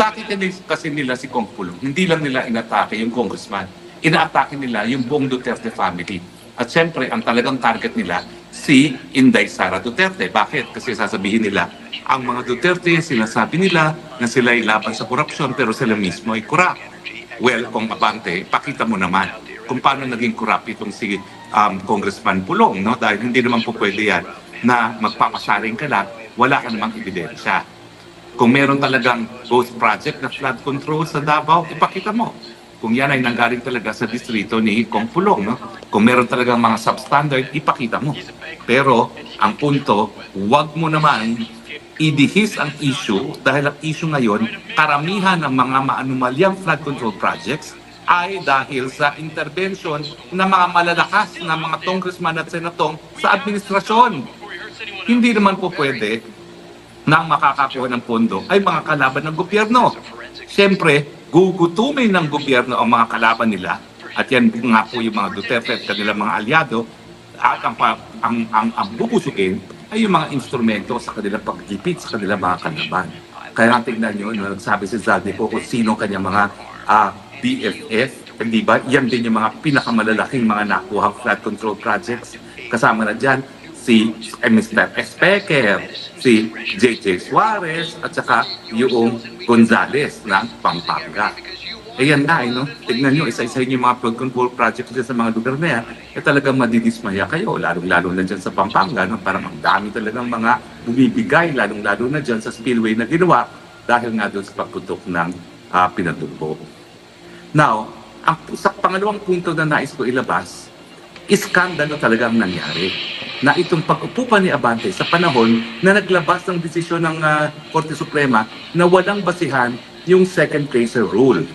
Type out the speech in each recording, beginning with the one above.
Inatake kasi nila si Kong Pulong. Hindi lang nila inatake yung congressman. Inaatake nila yung buong Duterte family. At syempre, ang talagang target nila, si Inday Sara Duterte. Bakit? Kasi sasabihin nila, ang mga Duterte, sinasabi nila na sila ay laban sa korupsyon pero sila mismo ay corrupt. Well, kung Abante, pakita mo naman kung paano naging corrupt itong si Congressman Pulong, no? Dahil hindi naman po pwede yan na magpapasaring ka lang, wala ka namang ebidensya. Kung meron talagang ghost project na flood control sa Davao, ipakita mo. Kung yan ay nanggaling talaga sa distrito ni Kong Pulong, no? Kung meron talagang mga substandard, ipakita mo. Pero ang punto, huwag mo naman idihis ang issue dahil ang issue ngayon, karamihan ng mga maanumalyang flood control projects ay dahil sa intervention ng mga malalakas na mga congressman at senatong sa administrasyon. Hindi naman po pwede na makakakuha ng pondo ay mga kalaban ng gobyerno. Siyempre, gugutumin ng gobyerno ang mga kalaban nila at yan nga po yung mga Duterte at kanilang mga alyado at ang bubusugin ay yung mga instrumento sa kanilang pagkipit sa kanilang mga kalaban. Kaya tingnan nyo, nagsabi si Zaldico kung sino kanyang mga BFF, di ba? Yan din yung mga pinakamalalaking mga nakuha flood control projects. Kasama na dyan si Mr. Espeker, si JJ Suarez, at saka yung Gonzales ng Pampanga. Ayan na, no? Tignan nyo, isa-isa yung mga flood control projects dyan sa mga lugar na yan, talagang madidismaya kayo, lalong-lalo na dyan sa Pampanga, no? Parang ang dami talagang mga bumibigay, lalong-lalo na dyan sa spillway na ginawa dahil nga doon sa pagputok ng pinatubo. Now, sa pangalawang punto na nais ko ilabas, iskandalo talagang nangyari na itong pag-upo pa ni Abante sa panahon na naglabas ng desisyon ng Korte Suprema na walang basihan yung second placer rule.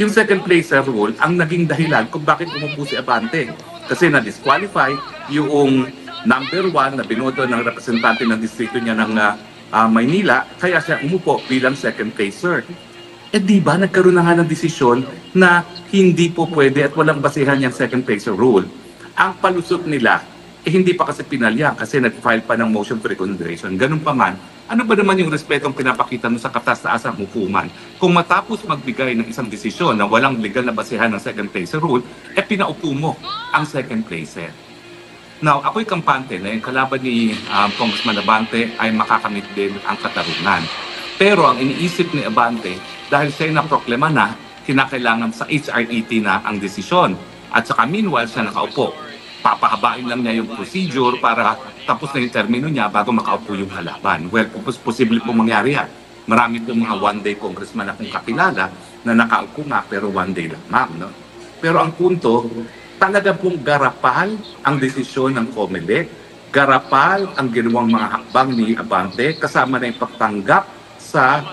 Yung second placer rule ang naging dahilan kung bakit umupo si Abante. Kasi na-disqualify yung number 1 na binoto ng representante ng distrito niya ng Maynila, kaya siya umupo bilang second placer. Di ba nagkaroon na nga ng desisyon na hindi po pwede at walang basihan yung second placer rule. Ang palusot nila, hindi pa kasi pinalya kasi nag-file pa ng motion for reconsideration. Ganun pa man, ano ba naman yung respetong pinapakita mo sa kataas-taasang hukuman? Kung matapos magbigay ng isang desisyon na walang legal na basihan ng second placer rule, pinaupo mo ang second placer. Now, ako'y kampante na yung kalaban ni Congressman Abante ay makakamit din ang katarungan. Pero ang iniisip ni Abante, dahil siya'y naproklema na, kinakailangan sa HR80 na ang desisyon. At saka meanwhile siya nakaupo. Papahabain lang niya yung procedure para tapos na yung termino niya bago makaupo yung halaban. Well, posible po mangyari yan. Marami pong mga one-day congressman akong kakilala na nakaupo nga pero one day lang, ma'am. No? Pero ang punto, talaga pong garapal ang desisyon ng COMELEC, garapal ang ginawang mga hakbang ni Abante kasama na yung pagtanggap sa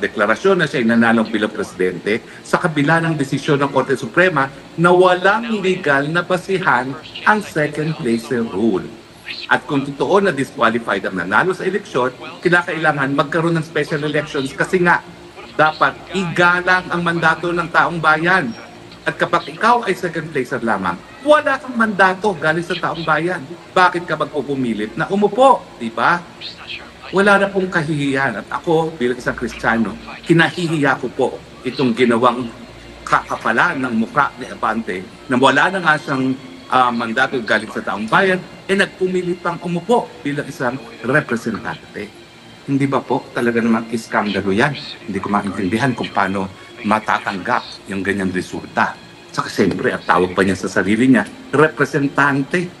deklarasyon na siya nanalo bilang presidente sa kabila ng desisyon ng Korte Suprema na walang legal na basihan ang second placer rule. At kung totoo na disqualified ang nanalo sa eleksyon, kinakailangan magkaroon ng special elections kasi nga dapat igalang ang mandato ng taong bayan. At kapag ikaw ay second placer lamang, wala kang mandato galing sa taong bayan. Bakit ka magpupumilit na umupo, di ba? Wala na pong kahihiyan. At ako, bilang isang Kristiyano, kinahihiya ko po itong ginawang kakapalan ng mukha ni Abante na wala na nga siyang mandato galing sa taong bayan, nagpumilit pang umupo bilang isang representante. Hindi ba po talaga naman iskandalo yan? Hindi ko maintindihan kung paano matatanggap yung ganyang resulta. Saka siyempre, at tawag pa niya sa sarili niya, representante.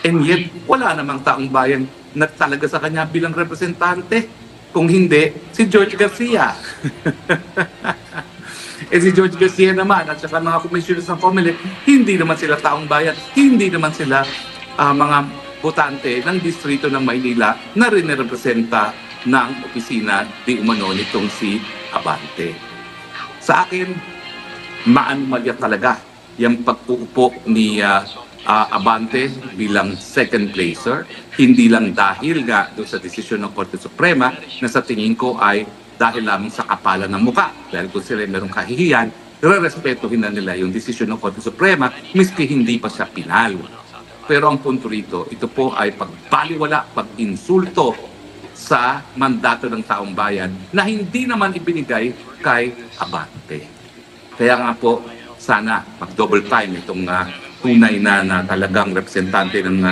And yet, wala namang taong bayan nagtalaga sa kanya bilang representante. Kung hindi, si George Garcia. Si George Garcia naman at saka mga commissioners ng COMELEC, hindi naman sila taong bayan, hindi naman sila mga botante ng distrito ng Maynila na rin-representa ng opisina di umano nitong si Abante. Sa akin, maanumalya talaga yung pagpuupo ni Abante bilang second placer, hindi lang dahil nga doon sa desisyon ng Korte Suprema na sa tingin ko ay dahil lamang sa kapalan ng muka. Dahil kung sila merong kahihiyan, re-respetuhin na nila yung desisyon ng Korte Suprema miski hindi pa siya pinal. Pero ang punto rito, ito po ay pagbaliwala, pag-insulto sa mandato ng taong bayan na hindi naman ibinigay kay Abante. Kaya nga po, sana mag-double time itong tunay na talagang representante ng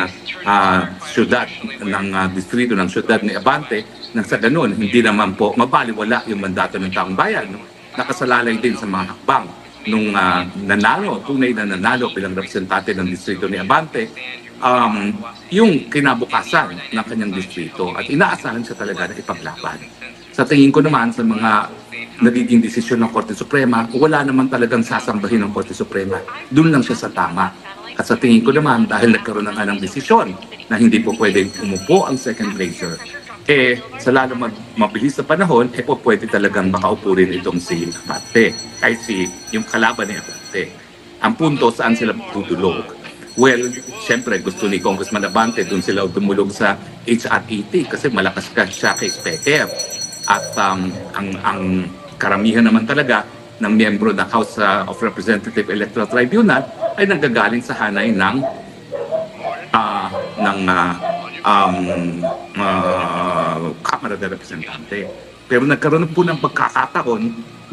syudad, ng distrito ng syudad ni Abante, nang sa ganun, hindi naman po mabaliwala yung mandato ng taong bayan. No? Nakasalalay din sa mga hakbang nung tunay na nanalo bilang representante ng distrito ni Abante, yung kinabukasan ng kanyang distrito at inaasahan siya talaga na ipaglaban. Sa tingin ko naman sa mga nagiging desisyon ng Korte Suprema, wala naman talagang sasambahin ng Korte Suprema. Doon lang siya sa tama. At sa tingin ko naman, dahil nagkaroon ng anong desisyon na hindi po pwedeng umupo ang second placer, sa lalo mabilis na panahon, po pwede talagang makaupo rin itong si Abante. Kahit yung kalaban ni Abante. Ang punto, saan sila tutulog? Well, siyempre gusto ni Congressman Abante, doon sila dumulog sa HRET kasi malakas ka siya kay Specker. At ang karamihan naman talaga ng miyembro ng House of Representative Electoral Tribunal ay nanggagaling sa hanay ng Kamara de Representante. Pero nagkaroon po ng pagkakataon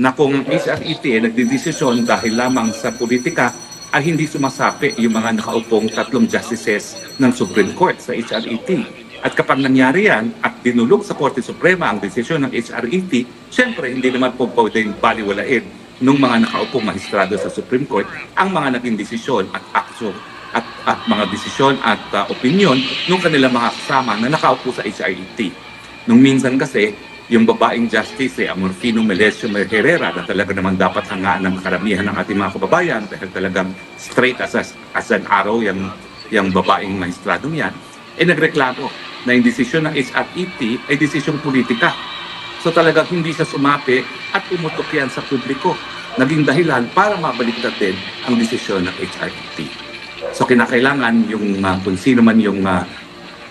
na kung HRET ay nagdidesisyon dahil lamang sa politika ay hindi sumasapi yung mga nakaupong 3 justices ng Supreme Court sa HRET. At kapag nangyari yan at dinulog sa Korte Suprema ang desisyon ng HRET, siyempre hindi naman po pwedeng baliwalain ng mga nakaupong magistrado sa Supreme Court ang mga naging desisyon at aksyon at mga desisyon at opinyon ng kanilang mga kasama na nakaupo sa HRET. Nung minsan kasi, yung babaeng justice, Amorfino Melesio Herrera, na talaga naman dapat hangaan ng karamihan ng ating mga kababayan dahil talagang straight as an arrow yung babaeng magistradong yan, nagreklamo na yung desisyon ng HRET ay desisyong politika. So talagang hindi siya sumapi at umutok yan sa publiko. Naging dahilan para mabaliktad din ang desisyon ng HRET. So kinakailangan yung kung sino man yung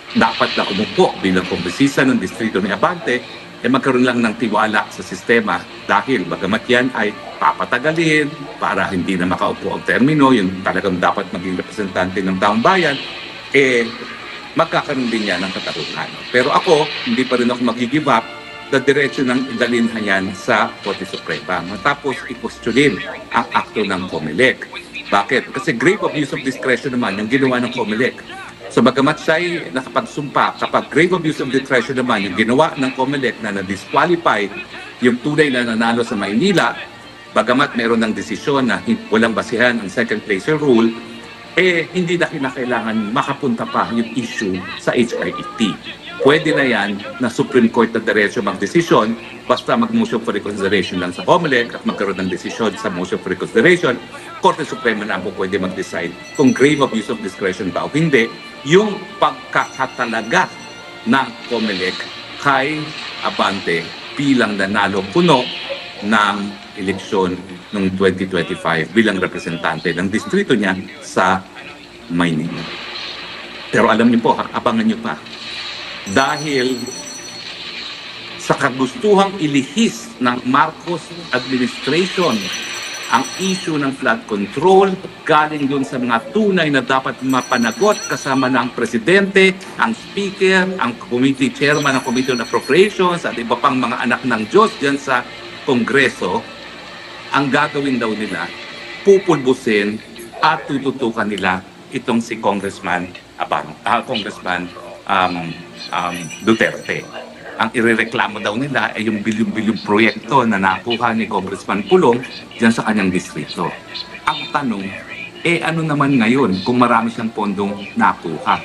dapat na umupo bilang kongresista ng distrito ni Abante, magkaroon lang ng tiwala sa sistema dahil bagamat yan ay papatagalin para hindi na makaupo ang termino, yung talagang dapat maging representante ng taong bayan, magkakaroon din yan ng katarungan. Pero ako, hindi pa rin ako mag-give up na diretso ng idalin yan sa Korte Suprema. Matapos i-questionin ang akto ng COMELEC. Bakit? Kasi grave abuse of discretion naman yung ginawa ng COMELEC. So bagamat siya ay nakapagsumpa, kapag grave abuse of discretion naman yung ginawa ng COMELEC na na-disqualify yung tunay na nanalo sa Maynila, bagamat meron ng desisyon na walang basihan ang second placer rule, hindi na kinakailangan makapunta pa yung issue sa HRET. Pwede na yan na Supreme Court na diretso magdesisyon basta mag-motion for reconsideration lang sa COMELEC at magkaroon ng desisyon sa motion for reconsideration. Korte Suprema na po pwede mag-decide kung grave abuse of discretion ba o hindi yung pagkakatalaga ng COMELEC kay Abante bilang nanalo puno ng eleksyon noong 2025 bilang representante ng distrito niya sa Maynila. Pero alam niyo po, abangan niyo pa. Dahil sa kagustuhang ilihis ng Marcos administration ang issue ng flood control galing dun sa mga tunay na dapat mapanagot kasama ng presidente, ang speaker, ang committee chairman ng Committee on Appropriations at iba pang mga anak ng Diyos dyan sa Kongreso, ang gagawin daw nila, pupulbusin at tututukan nila itong si Congressman Duterte. Ang irereklamo daw nila ay yung bilyong-bilyong proyekto na nakuha ni Congressman Pulong dyan sa kanyang distrito. Ang tanong, ano naman ngayon kung marami siyang pondong nakuha?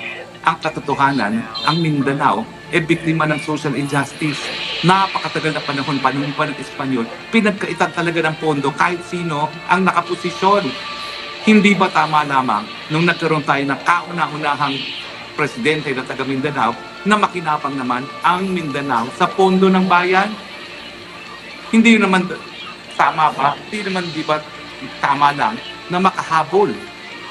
Ang katotohanan, ang Mindanao, biktima ng social injustice. Napakatagal na panahon pa ng Espanyol, pinagkaitan talaga ng pondo kahit sino ang nakaposisyon. Hindi ba tama lamang nung nagkaroon tayo ng kauna-unahang presidente ng taga Mindanao na makinapang naman ang Mindanao sa pondo ng bayan? Hindi naman tama ba? Hindi naman di ba tama lang na makahabol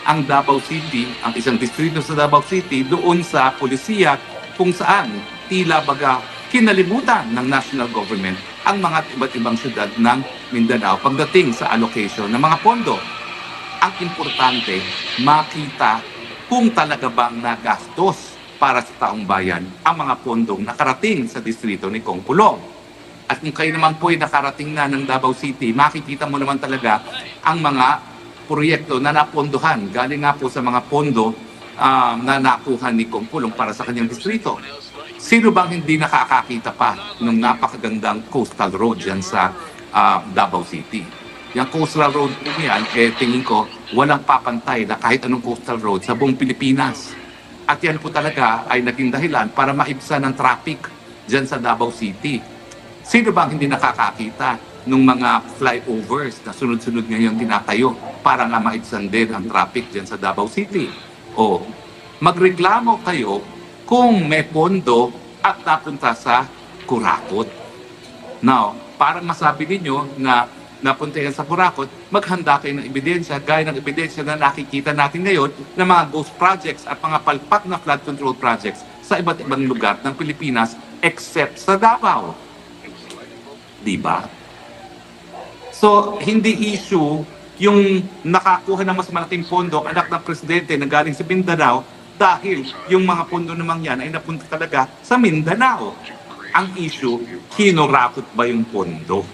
ang Davao City, ang isang distrito sa Davao City, doon sa polisiya kung saan tila baga kinalimutan ng national government ang mga iba't ibang syudad ng Mindanao pagdating sa allocation ng mga pondo. Ang importante, makita kung talaga bang nagastos para sa taong bayan ang mga pondong nakarating sa distrito ni Kong Pulong. At kung kayo naman po ay nakarating na ng Davao City, makikita mo naman talaga ang mga proyekto na napondohan. Galing nga po sa mga pondo na nakuha ni Kong Pulong para sa kanyang distrito. Sino bang hindi nakakakita pa ng napakagandang coastal road dyan sa Davao City? Yung coastal road po yan, tingin ko, walang papantay na kahit anong coastal road sa buong Pilipinas. At yan po talaga ay naging dahilan para maibsan ng traffic dyan sa Davao City. Sino bang hindi nakakakita ng mga flyovers na sunod-sunod ngayon tinatayo para nga maibsan din ang traffic dyan sa Davao City? O magreklamo kayo kung may pondo at napunta sa Kurakot. Now, para masabi ninyo na napunta yan sa Kurakot, maghanda kayo ng ebidensya, gaya ng ebidensya na nakikita natin ngayon ng mga ghost projects at mga palpak na flood control projects sa iba't ibang lugar ng Pilipinas except sa Davao. Diba? So, hindi issue yung nakakuha ng mas malaking pondo anak ng presidente na galing sa Mindanao dahil yung mga pondo naman yan ay napunta talaga sa Mindanao. Ang issue, kinurakot ba yung pondo?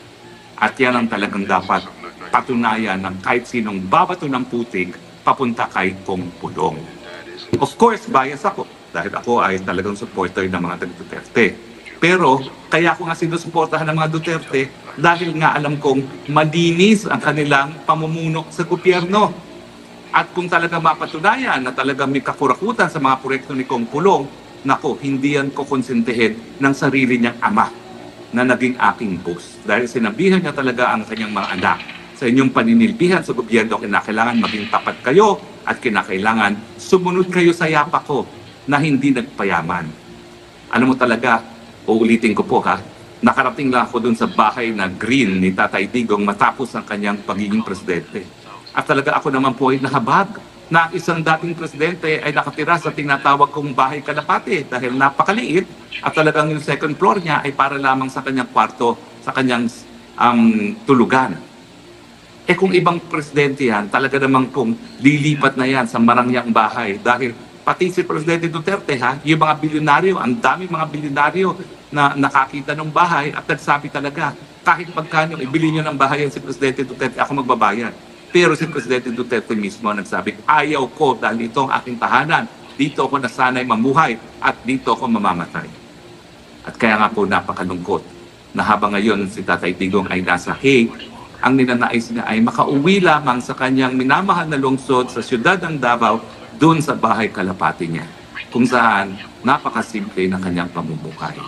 At yan ang talagang dapat patunayan ng kahit sinong babato ng putik papunta kay Kong Pulong. Of course, bias ako dahil ako ay talagang supporter ng mga Duterte. Pero kaya ako nga sinusuportahan ng mga Duterte dahil nga alam kong malinis ang kanilang pamumuno sa gobyerno. At kung talaga mapatunayan na talaga may kakurakutan sa mga proyekto ni Kong Pulong, nako, hindi yan kukonsintihin ng sarili niyang ama na naging aking boss. Dahil sinabihan niya talaga ang kanyang mga anak, sa inyong paninilbihan sa gobyerno, kinakailangan maging tapat kayo at kinakailangan sumunod kayo sa yapak ko na hindi nagpayaman. Ano mo talaga, uulitin ko po ha, nakarating lang ako dun sa bahay na green ni Tatay Digong matapos ang kanyang pagiging presidente. At talaga ako naman po ay nahabag na isang dating presidente ay nakatira sa tinatawag kong bahay kalapate dahil napakaliit at talagang yung second floor niya ay para lamang sa kanyang kwarto, sa kanyang tulugan. Eh kung ibang presidente yan, talaga namang kung lilipat na yan sa marangyang bahay dahil pati si Presidente Duterte ha, yung mga bilyonaryo, ang daming mga bilyonaryo na nakakita ng bahay at nagsabi talaga, kahit magkano ibili nyo ng bahay yan si Presidente Duterte, ako magbabayad. Pero si Presidente Duterte mismo nagsabi, ayaw ko dahil ito ang aking tahanan. Dito ako nasanay mamuhay at dito ako mamamatay. At kaya nga po napakalungkot na habang ngayon si Tatay Digong ay nasa Hague, ang ninanais niya ay makauwi lamang sa kanyang minamahal na lungsod sa siyudad ng Davao doon sa bahay kalapati niya, kung saan napakasimple ng kanyang pamumuhay.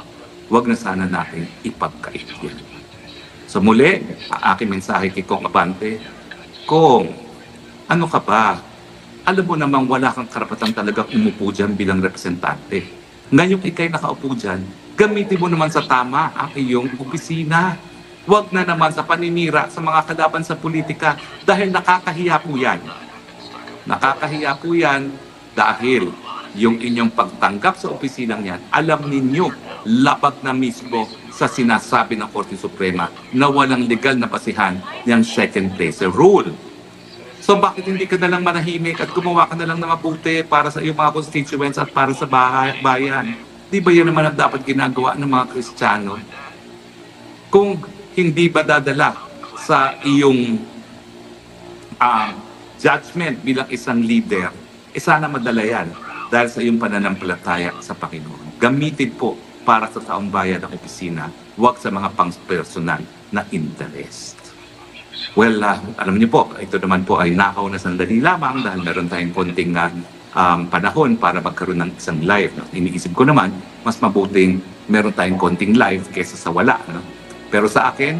Huwag na sana natin ipagkait yan. So muli, ang aking mensahe kay Kong Abante, Kong, ano ka ba? Alam mo namang wala kang karapatan talagang umupo dyan bilang representante. Ngayon ikay nakaupo dyan, gamitin mo naman sa tama ang iyong opisina. Huwag na naman sa paninira sa mga kalaban sa politika dahil nakakahiya po yan. Nakakahiya po yan dahil yung inyong pagtanggap sa opisinang yan, alam ninyo, labag na mismo sa sinasabi ng Korte Suprema na walang legal na basihan ng second place rule. So bakit hindi ka na lang manahimik at gumawa ka na lang ng mabuti para sa iyong mga constituents at para sa bayan? Di ba yan naman ang dapat ginagawa ng mga Kristiyano? Kung hindi ba dadala sa iyong judgment bilang isang leader, sana madala yan dahil sa iyong pananampalataya sa Panginoon. Gamitin po para sa taong bayan ng opisina, huwag sa mga pang-personal na interest. Well, alam niyo po, ito naman po ay nakaw na sandali lamang dahil meron tayong konting panahon para magkaroon ng isang live. No? Iniisip ko naman, mas mabuting meron tayong konting live kaysa sa wala. No? Pero sa akin,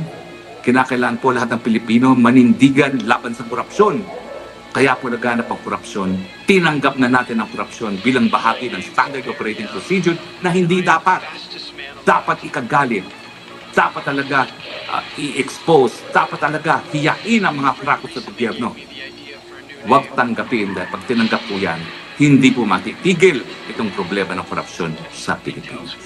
kinakailangan po lahat ng Pilipino manindigan laban sa korupsyon. Kaya po naghanap ang korupsyon, tinanggap na natin ang korupsyon bilang bahagi ng standard operating procedure na hindi dapat ikagalit. Dapat talaga i-expose, dapat talaga hiyain ang mga kurakot sa gobyerno. Huwag tanggapin dahil pag tinanggap po yan, hindi po matitigil itong problema ng korupsyon sa Pilipinas.